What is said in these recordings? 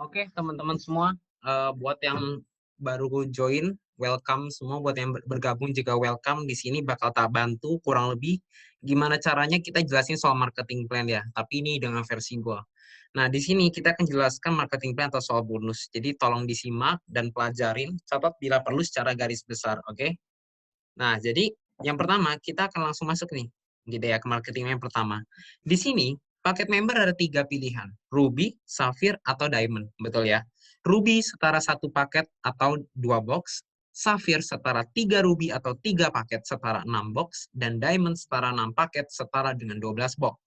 Oke, teman-teman semua, buat yang baru join, welcome semua. Buat yang bergabung juga welcome. Di sini bakal tak bantu kurang lebih gimana caranya kita jelasin soal marketing plan ya, tapi ini dengan versi gua. Nah, di sini kita akan jelaskan marketing plan atau soal bonus. Jadi tolong disimak dan pelajarin, catat bila perlu secara garis besar, oke? Nah, jadi yang pertama kita akan langsung masuk nih, gitu ya, ke marketing yang pertama. Di sini paket member ada 3 pilihan, Ruby, Sapphire, atau Diamond, betul ya. Ruby setara 1 paket atau 2 box, Sapphire setara 3 Ruby atau 3 paket setara 6 box, dan Diamond setara 6 paket setara dengan 12 box.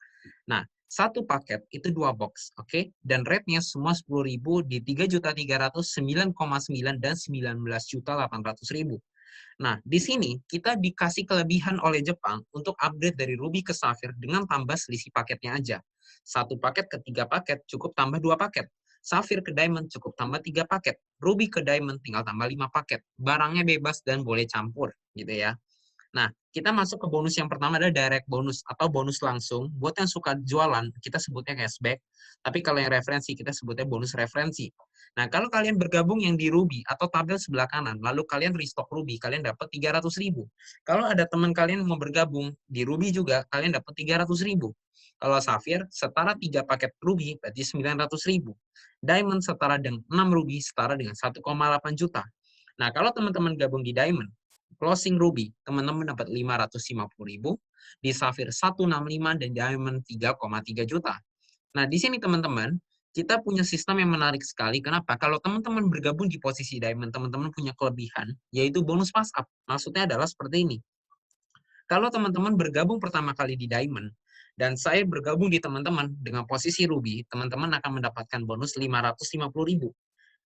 Nah, satu paket itu 2 box, oke? Dan rate-nya semua 10.000 di 3.300, 9,9 dan 19.800.000. Nah, di sini kita dikasih kelebihan oleh Jepang untuk upgrade dari Ruby ke Sapphire dengan tambah selisih paketnya aja. Satu paket ke 3 paket cukup tambah 2 paket. Sapphire ke Diamond cukup tambah 3 paket. Ruby ke Diamond tinggal tambah 5 paket. Barangnya bebas dan boleh campur, gitu ya. Nah, kita masuk ke bonus yang pertama adalah direct bonus atau bonus langsung. Buat yang suka jualan, kita sebutnya cashback. Tapi kalau yang referensi, kita sebutnya bonus referensi. Nah, kalau kalian bergabung yang di Ruby atau tabel sebelah kanan, lalu kalian restock Ruby, kalian dapat 300.000. Kalau ada teman kalian yang mau bergabung di Ruby juga, kalian dapat 300.000. Kalau Sapphire, setara 3 paket Ruby, berarti 900.000. Diamond setara dengan 6 Ruby, setara dengan 1,8 juta. Nah, kalau teman-teman gabung di Diamond, closing Ruby, teman-teman dapat 550.000, di Sapphire 165, dan Diamond 3,3 juta. Nah, di sini teman-teman, kita punya sistem yang menarik sekali. Kenapa? Kalau teman-teman bergabung di posisi Diamond, teman-teman punya kelebihan, yaitu bonus pass up. Maksudnya adalah seperti ini. Kalau teman-teman bergabung pertama kali di Diamond, dan saya bergabung di teman-teman dengan posisi Ruby, teman-teman akan mendapatkan bonus 550.000.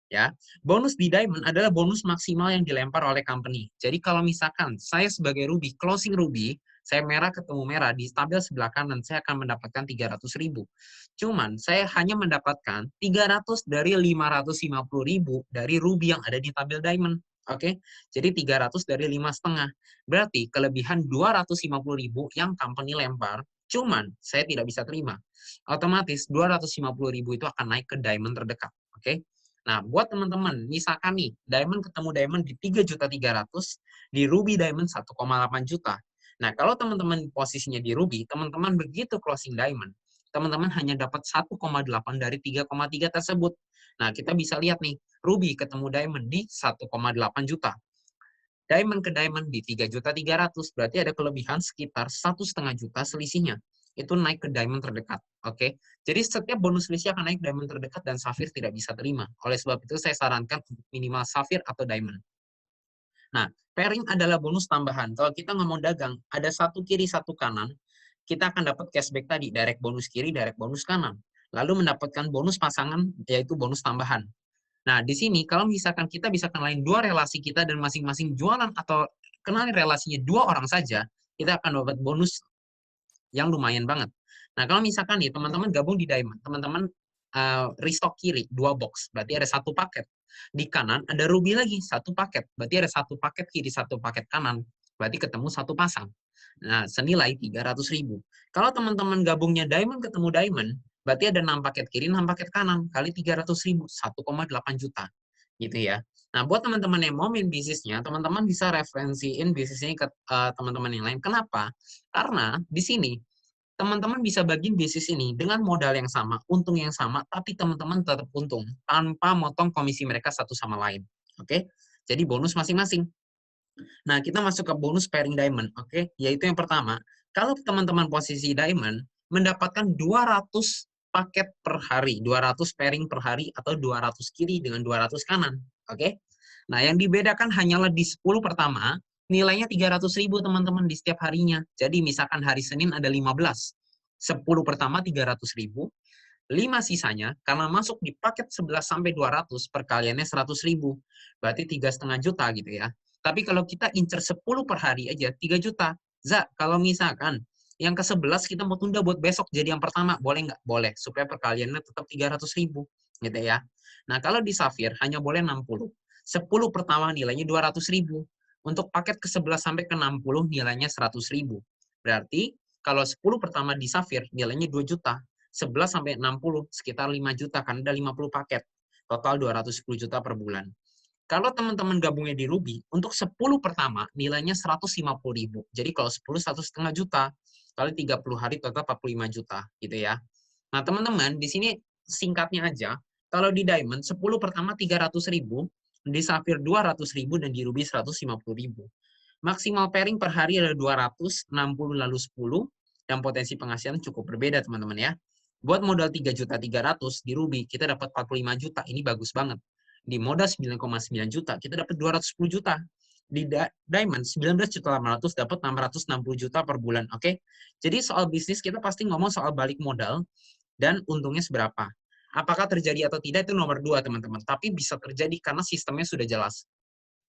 Ya, bonus di Diamond adalah bonus maksimal yang dilempar oleh company. Jadi kalau misalkan saya sebagai Ruby, closing Ruby, saya merah ketemu merah, di tabel sebelah kanan saya akan mendapatkan 300.000. Cuman saya hanya mendapatkan 300 dari 550.000 dari Ruby yang ada di tabel Diamond. Oke, jadi 300 dari 5,5. Berarti kelebihan 250.000 yang company lempar, cuman saya tidak bisa terima. Otomatis 250.000 itu akan naik ke Diamond terdekat. Oke, nah, buat teman-teman, misalkan nih, Diamond ketemu Diamond di 3.300.000, di Ruby Diamond 1,8 juta. Nah, kalau teman-teman posisinya di Ruby, teman-teman begitu closing Diamond, teman-teman hanya dapat 1,8 dari 3,3 tersebut. Nah, kita bisa lihat nih, Ruby ketemu Diamond di 1,8 juta. Diamond ke Diamond di 3.300.000, berarti ada kelebihan sekitar 1,5 juta selisihnya. Itu naik ke Diamond terdekat. Oke, jadi setiap bonus selisih akan naik Diamond terdekat dan Sapphire tidak bisa terima. Oleh sebab itu saya sarankan minimal Sapphire atau Diamond. Nah, pairing adalah bonus tambahan. Kalau kita ngomong dagang, ada satu kiri, satu kanan, kita akan dapat cashback tadi, direct bonus kiri, direct bonus kanan. Lalu mendapatkan bonus pasangan, yaitu bonus tambahan. Nah, di sini kalau misalkan kita bisa kenalin dua relasi kita dan masing-masing jualan atau kenalin relasinya dua orang saja, kita akan dapat bonus yang lumayan banget. Nah, kalau misalkan nih teman-teman gabung di Diamond, teman-teman restock kiri 2 box, berarti ada 1 paket. Di kanan ada Ruby lagi 1 paket, berarti ada 1 paket kiri, 1 paket kanan, berarti ketemu 1 pasang. Nah, senilai 300.000. Kalau teman-teman gabungnya Diamond ketemu Diamond, berarti ada 6 paket kiri, 6 paket kanan, kali 300.000, 1,8 juta. Gitu ya. Nah, buat teman-teman yang mau main bisnisnya, teman-teman bisa referensiin bisnisnya ke teman-teman yang lain. Kenapa? Karena di sini teman-teman bisa bagi bisnis ini dengan modal yang sama, untung yang sama, tapi teman-teman tetap untung tanpa motong komisi mereka satu sama lain. Oke? Jadi bonus masing-masing. Nah, kita masuk ke bonus pairing diamond, oke? Yaitu yang pertama, kalau teman-teman posisi diamond mendapatkan 200 paket per hari, 200 pairing per hari atau 200 kiri dengan 200 kanan, oke? Nah, yang dibedakan hanyalah di 10 pertama, nilainya 300.000 teman-teman di setiap harinya. Jadi misalkan hari Senin ada 15, 10 pertama 300.000, 5 sisanya karena masuk di paket 11 sampai 200 perkaliannya 100.000. Berarti 3,5 juta gitu ya. Tapi kalau kita incer 10 per hari aja 3 juta. Za, kalau misalkan yang ke-11 kita mau tunda buat besok jadi yang pertama, boleh nggak? Boleh, supaya perkaliannya tetap 300.000 gitu ya. Nah, kalau di Sapphire hanya boleh 60. 10 pertama nilainya 200.000. Untuk paket ke-11 sampai ke-60 nilainya 100.000. Berarti kalau 10 pertama di Sapphire nilainya 2 juta. 11 sampai 60 sekitar 5 juta kan ada 50 paket. Total 210 juta per bulan. Kalau teman-teman gabungnya di Ruby, untuk 10 pertama nilainya 150.000. Jadi kalau 10, 1,5 juta. Kali 30 hari total 45 juta gitu ya. Nah, teman-teman, di sini singkatnya aja, kalau di Diamond 10 pertama 300.000, di Sapphire 200.000, dan di Ruby 150.000. Maksimal pairing per hari adalah 260 lalu 10, dan potensi penghasilan cukup berbeda, teman-teman ya. Buat modal 3.300.000 di Ruby, kita dapat 45 juta. Ini bagus banget. Di modal 9,9 juta, kita dapat 210 juta. Di Diamond 19.800.000 dapat 660 juta per bulan, oke? Jadi soal bisnis kita pasti ngomong soal balik modal dan untungnya seberapa. Apakah terjadi atau tidak itu nomor 2, teman-teman. Tapi bisa terjadi karena sistemnya sudah jelas.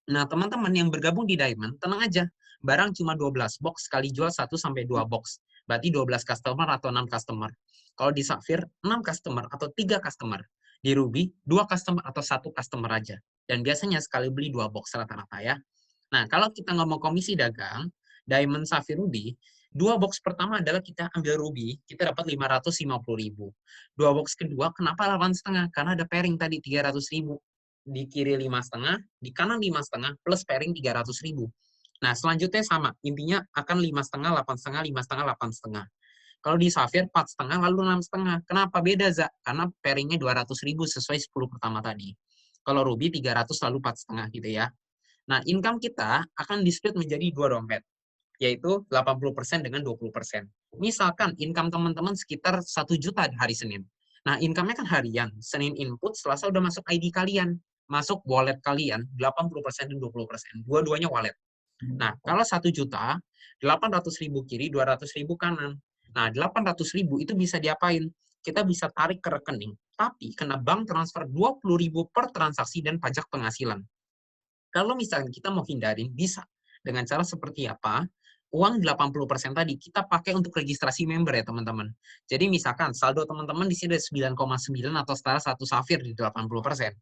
Nah, teman-teman yang bergabung di Diamond, tenang aja. Barang cuma 12 box, sekali jual 1-2 box. Berarti 12 customer atau 6 customer. Kalau di Sapphire, 6 customer atau 3 customer. Di Ruby, 2 customer atau 1 customer aja. Dan biasanya sekali beli 2 box rata-rata ya. Nah, kalau kita ngomong komisi dagang, Diamond, Sapphire, Ruby, 2 box pertama adalah kita ambil Ruby, kita dapat 550.000. 2 box kedua, kenapa 8,5? Karena ada pairing tadi 300.000. Di kiri 5,5, di kanan 5,5, plus pairing 300.000. Nah, selanjutnya sama, intinya akan 5,5, 8,5, 5,5, 8,5. Kalau di Sapphire 4,5 lalu 6,5. Kenapa beda, Za? Karena pairingnya 200.000 sesuai 10 pertama tadi. Kalau Ruby 300 lalu 4,5 gitu ya. Nah, income kita akan di-split menjadi 2 dompet, yaitu 80% dengan 20%. Misalkan income teman-teman sekitar 1 juta hari Senin. Nah, income-nya kan harian. Senin input, Selasa udah masuk ID kalian. Masuk wallet kalian, 80% dan 20%. Dua-duanya wallet. Nah, kalau 1 juta, 800.000 kiri, 200.000 kanan. Nah, 800.000 itu bisa diapain? Kita bisa tarik ke rekening, tapi kena bank transfer 20.000 per transaksi dan pajak penghasilan. Kalau misalnya kita mau hindarin, bisa. Dengan cara seperti apa? Uang 80% tadi kita pakai untuk registrasi member ya, teman-teman. Jadi misalkan saldo teman-teman di sini ada 9,9 atau setara 1 Sapphire di 80%.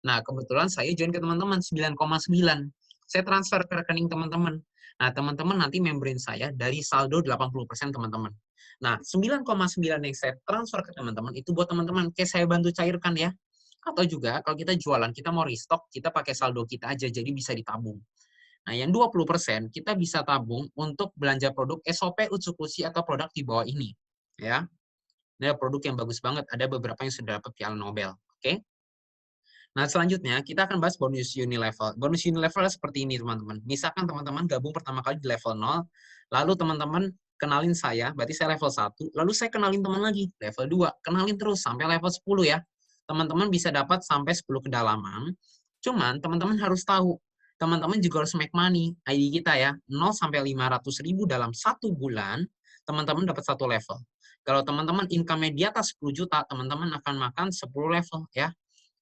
Nah, kebetulan saya join ke teman-teman 9,9. Saya transfer ke rekening teman-teman. Nah, teman-teman nanti memberin saya dari saldo 80% teman-teman. Nah, 9,9 yang saya transfer ke teman-teman itu buat teman-teman. Kayak saya bantu cairkan ya. Atau juga kalau kita jualan, kita mau restock, kita pakai saldo kita aja, jadi bisa ditabung. Nah, yang 20% kita bisa tabung untuk belanja produk SOP, Utsukushi, atau produk di bawah ini. Ya, ini produk yang bagus banget, ada beberapa yang sudah dapat piala Nobel. Oke? Nah, selanjutnya kita akan bahas bonus unilevel. Bonus unilevel seperti ini, teman-teman. Misalkan teman-teman gabung pertama kali di level 0, lalu teman-teman kenalin saya, berarti saya level 1, lalu saya kenalin teman lagi, level 2, kenalin terus sampai level 10 ya. Teman-teman bisa dapat sampai 10 kedalaman, cuman teman-teman harus tahu, teman-teman juga harus make money, ID kita ya, 0 sampai 500.000 dalam 1 bulan, teman-teman dapat 1 level. Kalau teman-teman income-nya di atas 10 juta, teman-teman akan makan 10 level ya.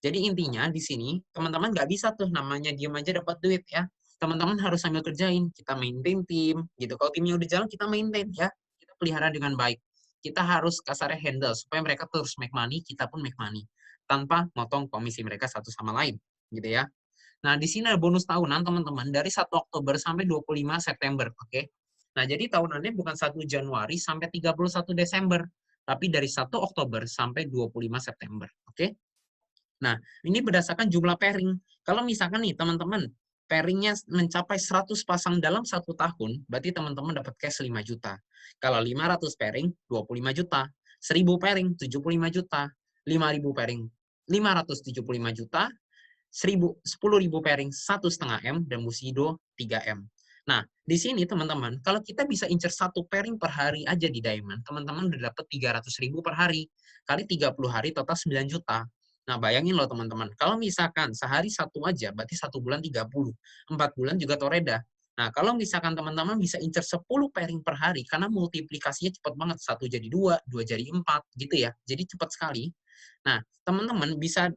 Jadi intinya di sini teman-teman nggak bisa tuh namanya diem aja dapat duit ya. Teman-teman harus sambil kerjain. Kita maintain tim gitu. Kalau timnya udah jalan kita maintain ya. Kita pelihara dengan baik. Kita harus kasarnya handle supaya mereka terus make money, kita pun make money tanpa motong komisi mereka satu sama lain gitu ya. Nah, di sini ada bonus tahunan teman-teman dari 1 Oktober sampai 25 September, oke? Nah, jadi tahunannya bukan 1 Januari sampai 31 Desember, tapi dari 1 Oktober sampai 25 September, oke? Nah, ini berdasarkan jumlah pairing. Kalau misalkan nih, teman-teman, pairingnya mencapai 100 pasang dalam 1 tahun, berarti teman-teman dapat cash 5 juta. Kalau 500 pairing, 25 juta. 1000 pairing, 75 juta. 5.000 pairing, 575 juta. 10.000 pairing, 1,5 M, dan Musido 3 M. Nah, di sini teman-teman, kalau kita bisa incer 1 pairing per hari aja di Diamond, teman-teman udah dapat 300.000 per hari. Kali 30 hari, total 9 juta. Nah, bayangin loh teman-teman, kalau misalkan sehari 1 aja, berarti 1 bulan 30. 4 bulan juga toreda. Nah, kalau misalkan teman-teman bisa incer 10 pairing per hari, karena multiplikasinya cepat banget. 1 jadi 2, 2 jadi 4, gitu ya. Jadi cepat sekali. Nah, teman-teman bisa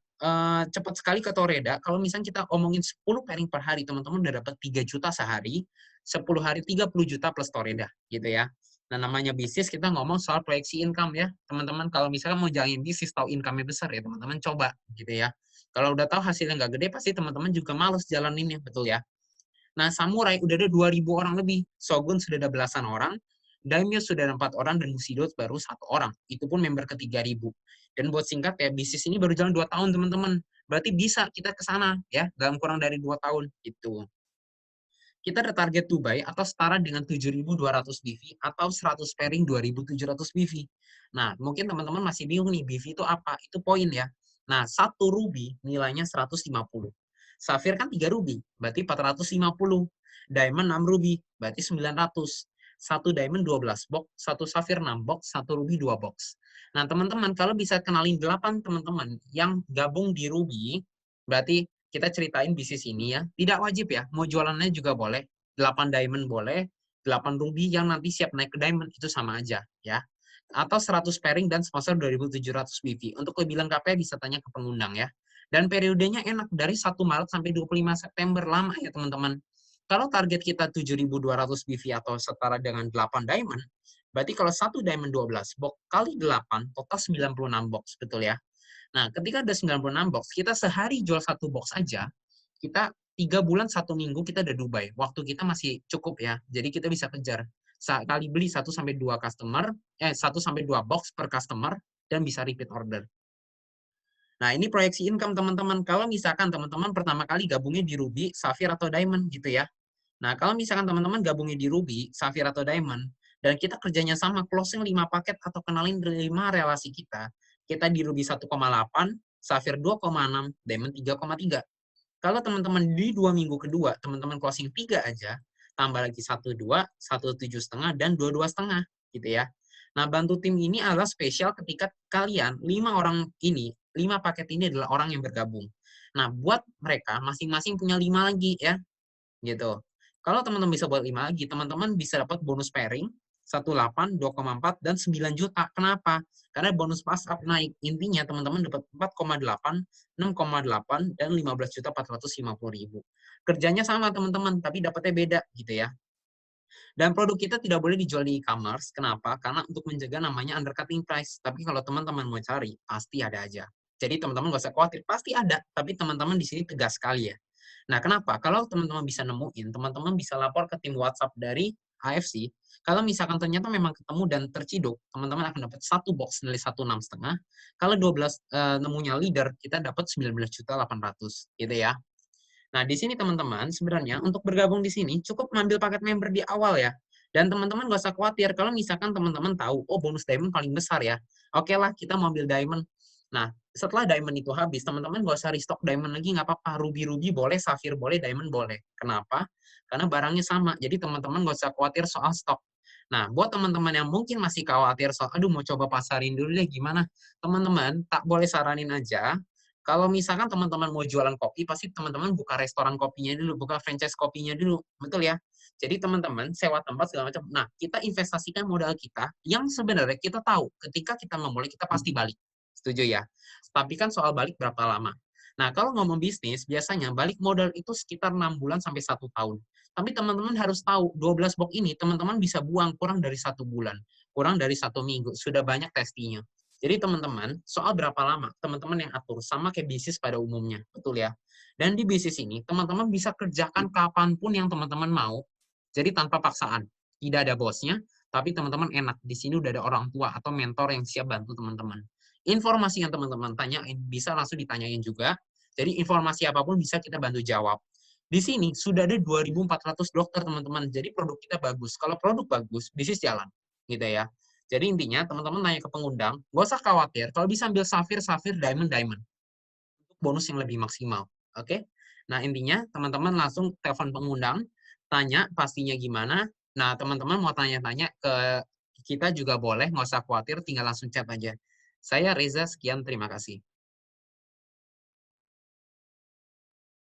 cepat sekali ke toreda. Kalau misalnya kita omongin 10 pairing per hari, teman-teman udah dapat 3 juta sehari, 10 hari 30 juta plus toreda, gitu ya. Nah, namanya bisnis kita ngomong soal proyeksi income ya. Teman-teman kalau misalnya mau jalanin bisnis tahu income-nya besar ya, teman-teman coba gitu ya. Kalau udah tahu hasilnya nggak gede, pasti teman-teman juga males jalaninnya, betul ya. Nah, Samurai udah ada 2.000 orang lebih. Shogun sudah ada belasan orang. Daimyo sudah ada 4 orang dan Bushido baru 1 orang. Itu pun member ke 3.000. Dan buat singkat ya, bisnis ini baru jalan 2 tahun teman-teman. Berarti bisa kita ke sana ya dalam kurang dari 2 tahun gitu. Kita ada target Dubai atau setara dengan 7.200 BV atau 100 pairing 2.700 BV. Nah, mungkin teman-teman masih bingung nih, BV itu apa? Itu poin ya. Nah, 1 ruby nilainya 150. Safir kan 3 ruby, berarti 450. Diamond 6 ruby, berarti 900. 1 diamond 12 box, 1 safir 6 box, 1 ruby 2 box. Nah, teman-teman kalau bisa kenalin 8 teman-teman yang gabung di ruby, berarti kita ceritain bisnis ini ya. Tidak wajib ya, mau jualannya juga boleh. 8 diamond boleh, 8 ruby yang nanti siap naik ke diamond itu sama aja ya. Atau 100 pairing dan sponsor 2.700 BV. Untuk lebih lengkapnya bisa tanya ke pengundang ya. Dan periodenya enak dari 1 Maret sampai 25 September, lama ya teman-teman. Kalau target kita 7.200 BV atau setara dengan 8 diamond, berarti kalau 1 diamond 12 box kali 8 total 96 box, betul ya. Nah, ketika ada 96 box, kita sehari jual 1 box aja, kita 3 bulan 1 minggu kita udah Dubai. Waktu kita masih cukup ya. Jadi kita bisa kejar. Kali beli 1 sampai 2 customer, 1 sampai 2 box per customer dan bisa repeat order. Nah, ini proyeksi income teman-teman. Kalau misalkan teman-teman pertama kali gabungnya di Ruby, Sapphire atau Diamond gitu ya. Nah, kalau misalkan teman-teman gabungnya di Ruby, Sapphire atau Diamond, dan kita kerjanya sama, closing 5 paket atau kenalin 5 relasi kita di Ruby 1,8, Sapphire 2,6, Diamond 3,3. Kalau teman-teman di 2 minggu kedua, teman-teman closing 3 aja, tambah lagi 1,2, 1,7,5, dan 22,5 gitu ya. Nah, bantu tim ini adalah spesial ketika kalian 5 orang ini, 5 paket ini adalah orang yang bergabung. Nah, buat mereka masing-masing punya 5 lagi ya, gitu. Kalau teman-teman bisa buat 5 lagi, teman-teman bisa dapat bonus pairing 1,8, 2,4, dan 9 juta. Kenapa? Karena bonus pas up naik. Intinya teman-teman dapat 4,8, 6,8, dan 15.450.000. Kerjanya sama teman-teman, tapi dapatnya beda gitu ya. Dan produk kita tidak boleh dijual di e-commerce. Kenapa? Karena untuk menjaga namanya undercutting price. Tapi kalau teman-teman mau cari, pasti ada aja. Jadi teman-teman nggak usah khawatir, pasti ada. Tapi teman-teman di sini tegas sekali ya. Nah, kenapa? Kalau teman-teman bisa nemuin, teman-teman bisa lapor ke tim WhatsApp dari AFC. Kalau misalkan ternyata memang ketemu dan terciduk, teman-teman akan dapat 1 box nilai 1,6,5. Kalau 12 nemunya leader, kita dapat 19.800.000 gitu ya. Nah, di sini teman-teman, sebenarnya untuk bergabung di sini cukup mengambil paket member di awal ya. Dan teman-teman nggak usah khawatir kalau misalkan teman-teman tahu, oh bonus diamond paling besar ya. Oke lah, kita mau ambil diamond. Nah, setelah diamond itu habis, teman-teman nggak usah restock diamond lagi, nggak apa-apa. Ruby boleh, safir boleh, diamond boleh. Kenapa? Karena barangnya sama. Jadi teman-teman nggak usah khawatir soal stok. Nah, buat teman-teman yang mungkin masih khawatir soal, aduh mau coba pasarin dulu deh gimana? Teman-teman, tak boleh saranin aja, kalau misalkan teman-teman mau jualan kopi, pasti teman-teman buka restoran kopinya dulu, buka franchise kopinya dulu, betul ya? Jadi teman-teman sewa tempat segala macam. Nah, kita investasikan modal kita yang sebenarnya kita tahu ketika kita memulai kita pasti balik. Setuju ya? Tapi kan soal balik berapa lama? Nah, kalau ngomong bisnis, biasanya balik modal itu sekitar 6 bulan sampai 1 tahun. Tapi teman-teman harus tahu, 12 box ini teman-teman bisa buang kurang dari 1 bulan, kurang dari 1 minggu. Sudah banyak testinya. Jadi teman-teman, soal berapa lama, teman-teman yang atur, sama kayak bisnis pada umumnya, betul ya? Dan di bisnis ini, teman-teman bisa kerjakan kapanpun yang teman-teman mau, jadi tanpa paksaan. Tidak ada bosnya, tapi teman-teman enak. Di sini udah ada orang tua atau mentor yang siap bantu teman-teman. Informasi yang teman-teman tanyain, bisa langsung ditanyain juga. Jadi informasi apapun bisa kita bantu jawab. Di sini sudah ada 2.400 dokter, teman-teman. Jadi produk kita bagus. Kalau produk bagus, bisnis jalan. Gitu ya. Jadi intinya teman-teman nanya ke pengundang, nggak usah khawatir. Kalau bisa ambil safir, diamond, untuk bonus yang lebih maksimal. Oke? Nah intinya teman-teman langsung telepon pengundang, tanya pastinya gimana. Nah teman-teman mau tanya-tanya ke kita juga boleh, nggak usah khawatir, tinggal langsung chat aja. Saya Reza, sekian, terima kasih.